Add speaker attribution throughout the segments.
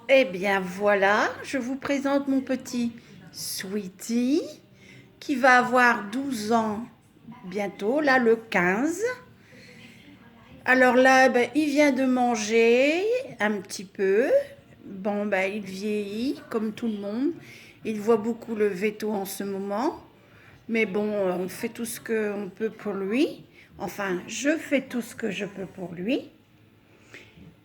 Speaker 1: Eh bien voilà, je vous présente mon petit Sweetie qui va avoir 12 ans bientôt, là le 15. Alors là, ben, il vient de manger un petit peu. Bon, ben, il vieillit comme tout le monde. Il voit beaucoup le veto en ce moment. Mais bon, on fait tout ce qu'on peut pour lui. Enfin, je fais tout ce que je peux pour lui.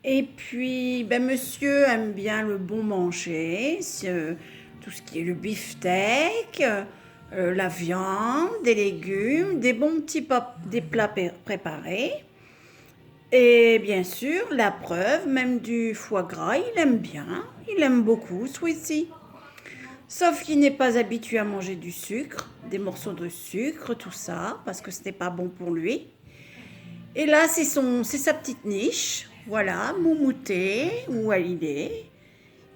Speaker 1: Et puis, ben, monsieur aime bien le bon manger, tout ce qui est le beefsteak, la viande, des légumes, des bons des plats préparés. Et bien sûr, la preuve, même du foie gras, il aime bien, il aime beaucoup, Sweetie. Sauf qu'il n'est pas habitué à manger du sucre, des morceaux de sucre, tout ça, parce que ce n'est pas bon pour lui. Et là, c'est sa petite niche. Voilà, Moumouté, où il est.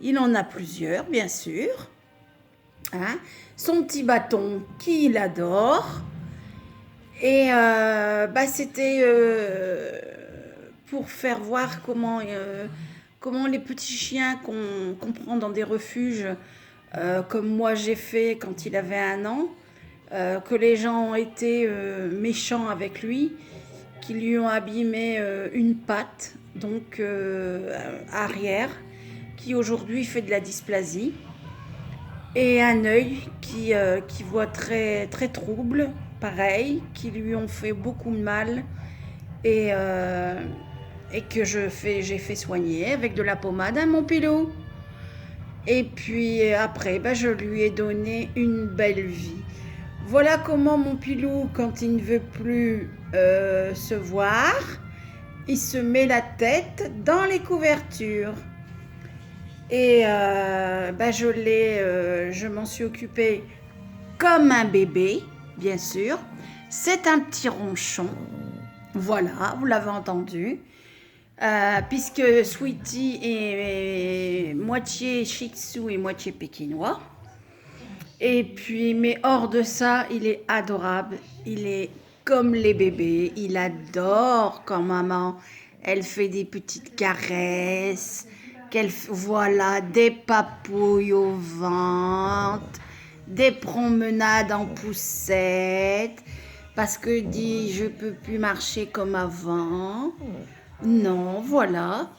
Speaker 1: Il en a plusieurs, bien sûr. Hein. Son petit bâton qu'il adore. Et bah, c'était pour faire voir comment les petits chiens qu'on prend dans des refuges, comme moi j'ai fait quand il avait 1 an, que les gens ont été méchants avec lui, qui lui ont abîmé une patte, donc arrière, qui aujourd'hui fait de la dysplasie, et un œil qui voit très, très trouble, pareil, qui lui ont fait beaucoup de mal, et, euh, et que j'ai fait soigner avec de la pommade à mon pilot. Et puis après, bah, je lui ai donné une belle vie. Voilà comment mon pilou, quand il ne veut plus se voir, il se met la tête dans les couvertures. Et bah, je m'en suis occupée comme un bébé, bien sûr. C'est un petit ronchon. Voilà, vous l'avez entendu. Puisque Sweetie est moitié Shih Tzu et moitié pékinois. Et puis, mais hors de ça, il est adorable. Il est comme les bébés. Il adore quand maman, elle fait des petites caresses, voilà, des papouilles au ventre, des promenades en poussette, parce que dit, je peux plus marcher comme avant. Non, voilà.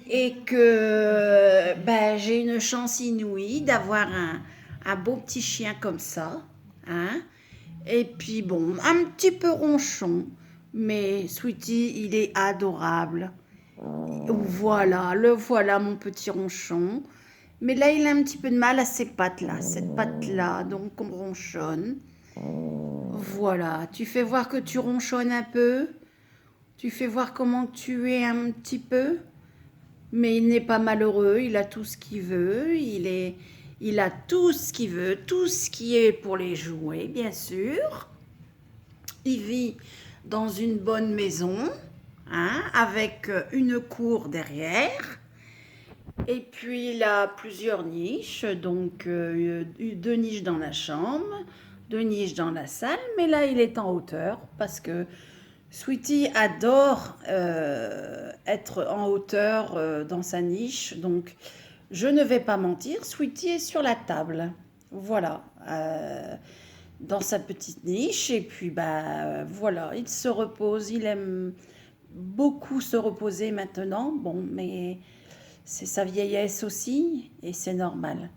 Speaker 1: Et que ben, j'ai une chance inouïe d'avoir un beau petit chien comme ça. Hein. Et puis bon, un petit peu ronchon, mais Sweetie, il est adorable. Voilà, le voilà mon petit ronchon. Mais là, il a un petit peu de mal à ses pattes là, cette patte-là, donc on ronchonne. Voilà, tu fais voir que tu ronchonnes un peu. Tu fais voir comment tu es un petit peu. Mais il n'est pas malheureux, il a tout ce qu'il veut, il a tout ce qu'il veut, tout ce qui est pour les jouets, bien sûr. Il vit dans une bonne maison, hein, avec une cour derrière. Et puis il a plusieurs niches, donc 2 niches dans la chambre, 2 niches dans la salle, mais là il est en hauteur parce que Sweetie adore être en hauteur dans sa niche, donc je ne vais pas mentir, Sweetie est sur la table, voilà, dans sa petite niche, et puis bah voilà, il se repose, il aime beaucoup se reposer maintenant, bon, mais c'est sa vieillesse aussi, et c'est normal.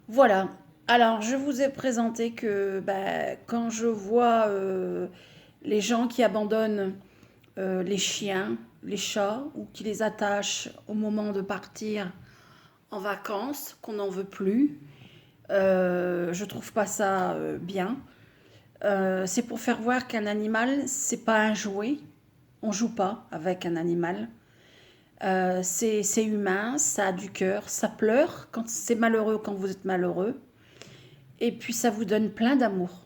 Speaker 1: Voilà, alors je vous ai présenté que bah, quand je vois les gens qui abandonnent les chiens, les chats, ou qui les attachent au moment de partir en vacances, qu'on n'en veut plus. Je trouve pas ça bien. C'est pour faire voir qu'un animal, c'est pas un jouet. On joue pas avec un animal. C'est humain, ça a du cœur, ça pleure quand c'est malheureux, quand vous êtes malheureux. Et puis ça vous donne plein d'amour.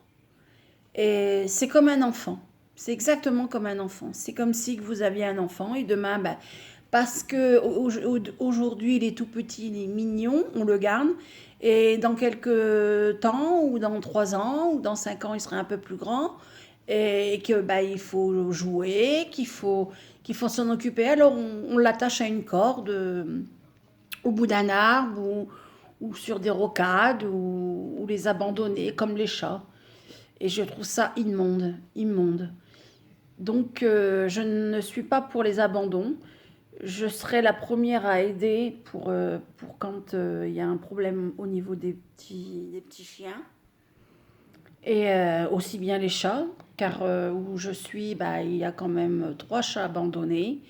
Speaker 1: Et c'est comme un enfant. C'est exactement comme un enfant. C'est comme si vous aviez un enfant et demain, bah, parce que aujourd'hui il est tout petit, il est mignon, on le garde. Et dans quelques temps, ou dans 3 ans, ou dans 5 ans, il sera un peu plus grand. Et que bah, il faut jouer, qu'il faut s'en occuper. Alors on l'attache à une corde au bout d'un arbre ou sur des rocades ou les abandonner comme les chats. Et je trouve ça immonde, immonde. Donc je ne suis pas pour les abandons. Je serai la première à aider pour quand il y a un problème au niveau des petits chiens. Et aussi bien les chats, car où je suis, bah, il y a quand même trois chats abandonnés,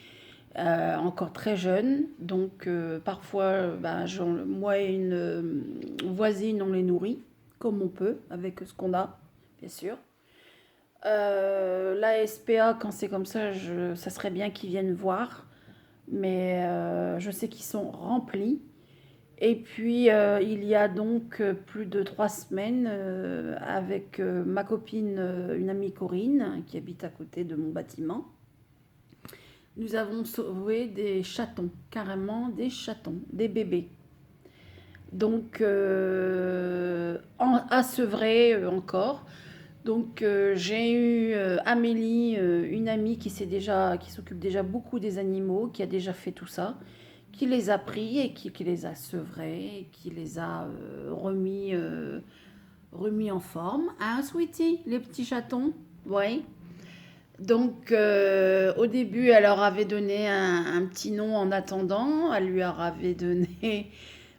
Speaker 1: encore très jeunes. Donc parfois, bah, moi et une voisine, on les nourrit comme on peut, avec ce qu'on a, bien sûr. La SPA, quand c'est comme ça, ça serait bien qu'ils viennent voir, mais je sais qu'ils sont remplis. Et puis, il y a donc plus de 3 semaines, avec ma copine, une amie Corinne, qui habite à côté de mon bâtiment, nous avons sauvé des chatons, carrément des chatons, des bébés. Donc, à sevrer encore. Donc, j'ai eu Amélie, une amie qui s'occupe déjà beaucoup des animaux, qui a déjà fait tout ça, qui les a pris et qui les a sevrés, et qui les a remis en forme. Hein, Sweetie, les petits chatons? Oui. Donc, au début, elle leur avait donné un petit nom en attendant. Elle lui avait donné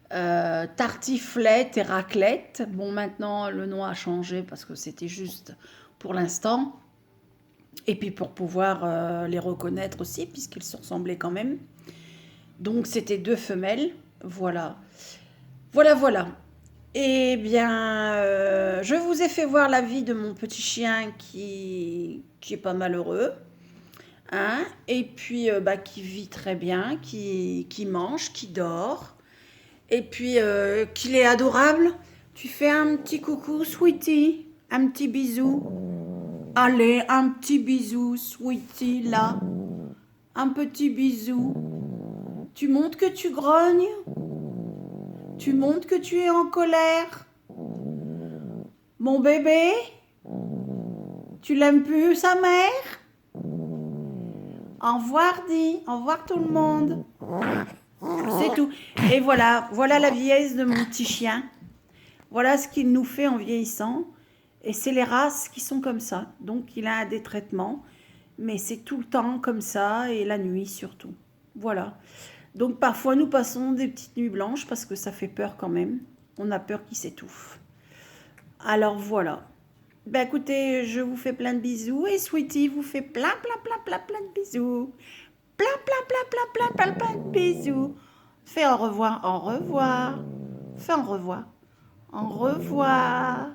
Speaker 1: tartiflette et raclette. Bon, maintenant, le nom a changé parce que c'était juste pour l'instant. Et puis pour pouvoir les reconnaître aussi, puisqu'ils se ressemblaient quand même. Donc, c'était 2 femelles. Voilà. Voilà, voilà. Eh bien, je vous ai fait voir la vie de mon petit chien qui est pas malheureux, hein, et puis bah, qui vit très bien, qui mange, qui dort, et puis qu'il est adorable. Tu fais un petit coucou, Sweetie, un petit bisou. Allez, un petit bisou, Sweetie, là. Un petit bisou. Tu montres que tu grognes. Tu montres que tu es en colère. Mon bébé, tu l'aimes plus, sa mère? Au revoir, dit. Au revoir tout le monde. C'est tout. Et voilà, voilà la vieillesse de mon petit chien. Voilà ce qu'il nous fait en vieillissant. Et c'est les races qui sont comme ça. Donc il a des traitements, mais c'est tout le temps comme ça et la nuit surtout. Voilà. Donc parfois nous passons des petites nuits blanches parce que ça fait peur quand même. On a peur qu'il s'étouffe. Alors voilà. Ben écoutez, je vous fais plein de bisous et Sweetie vous fait plein, plein, plein, plein, plein de bisous. Plein, plein, plein, plein, plein, plein, plein de bisous. Fais au revoir, au revoir. Fais au revoir. Au revoir.